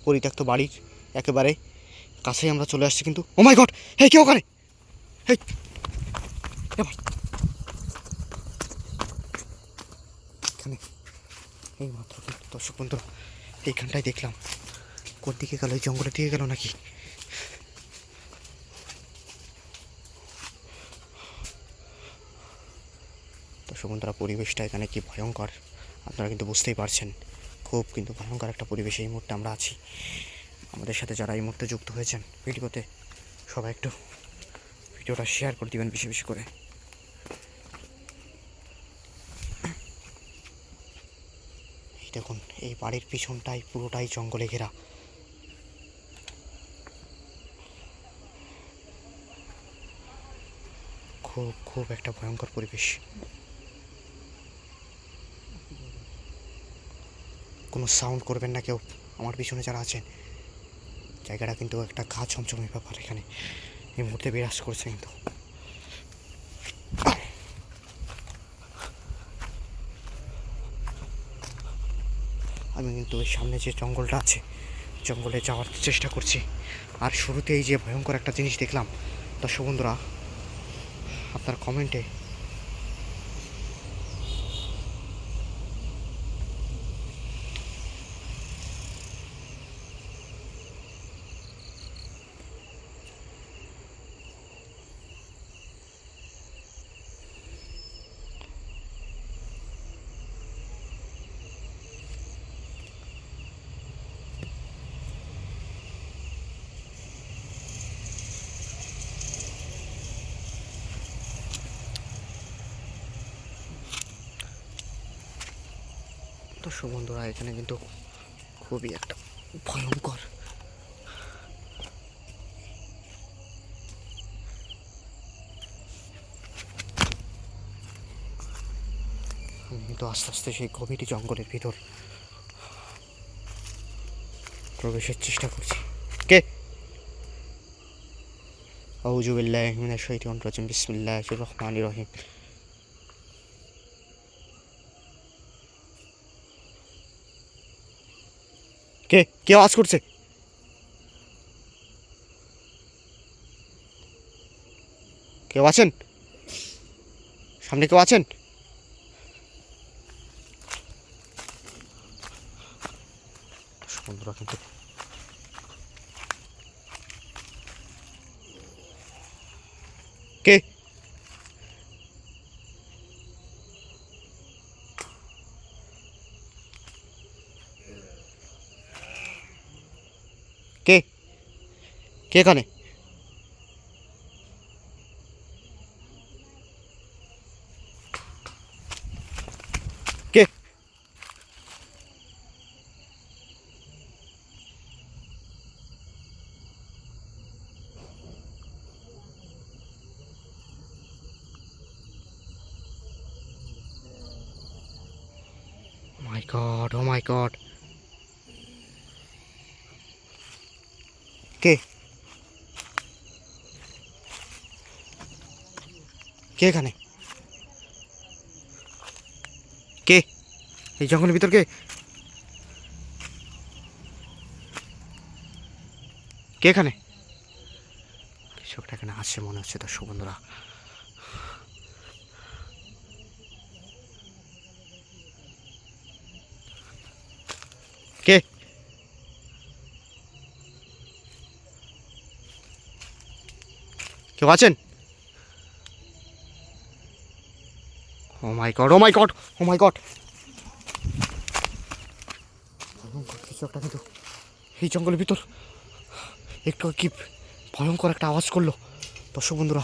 পরিত্যক্ত বাড়ির একেবারে কাছেই আমরা চলে আসছি কিন্তু। ও মাই গড, হেই কেউ ওখানে, হেই এবার এখানে এই মাত্র কিন্তু দর্শক বন্ধুরা এইখানটায় দেখলাম। কোন দিকে গেল? এই জঙ্গলের দিকে গেল নাকি? দর্শক বন্ধুরা পরিবেশটা এখানে কি ভয়ঙ্কর আপনারা কিন্তু বুঝতেই পারছেন। খুব কিন্তু ভয়ঙ্কর একটা পরিবেশ এই মুহূর্তে আমরা আছি। আমাদের সাথে যারা এই মুহূর্তে যুক্ত হয়েছেন ভিডিওতে, সবাই একটু ভিডিওটা শেয়ার করে দিবেন বেশি বেশি করে। এই দেখুন, এই বাড়ির পিছনটাই পুরোটাই জঙ্গলে ঘেরা। খুব খুব একটা ভয়ঙ্কর পরিবেশ। কোনো সাউন্ড করবেন না কেউ, আমার পিছনে যারা আছেন। জায়গাটা কিন্তু একটা গা ছমছমে ব্যাপার এখানে এই মুহূর্তে বিরাজ করছে কিন্তু। আমি কিন্তু ওই সামনে যে জঙ্গলটা আছে জঙ্গলে যাওয়ার চেষ্টা করছি। আর শুরুতেই যে ভয়ঙ্কর একটা জিনিস দেখলাম দর্শক বন্ধুরা, আপনার কমেন্টে দর্শক বন্ধুরা এখানে কিন্তু খুবই একটা ভয়ঙ্কর। আমি কিন্তু আস্তে আস্তে সেই গভীর জঙ্গলের ভিতর প্রবেশের চেষ্টা করছি। কে? আউযু বিল্লাহি মিনাশ শাইতানির রাজিম, বিসমিল্লাহির রহমানির রহিম। কে কে আওয়াজ করছে? কেউ আছেন সামনে? কেউ আছেন? বন্ধুরা কিন্তু কে? কে কে এখানে? কে? মাই গড, ও মাই গড, কে কে এখানে? কে এই জঙ্গলের ভিতর? কে কে এখানে? কৃষকটা এখানে আসছে মনে হচ্ছে দর্শক বন্ধুরা। কে? কেউ আছেন? ও মাই গড, ও মাই গড, ও মাই গড, কিছু একটা কিন্তু এই জঙ্গলের ভিতর একটু কি ভয়ঙ্কর একটা আওয়াজ করলো দর্শক বন্ধুরা।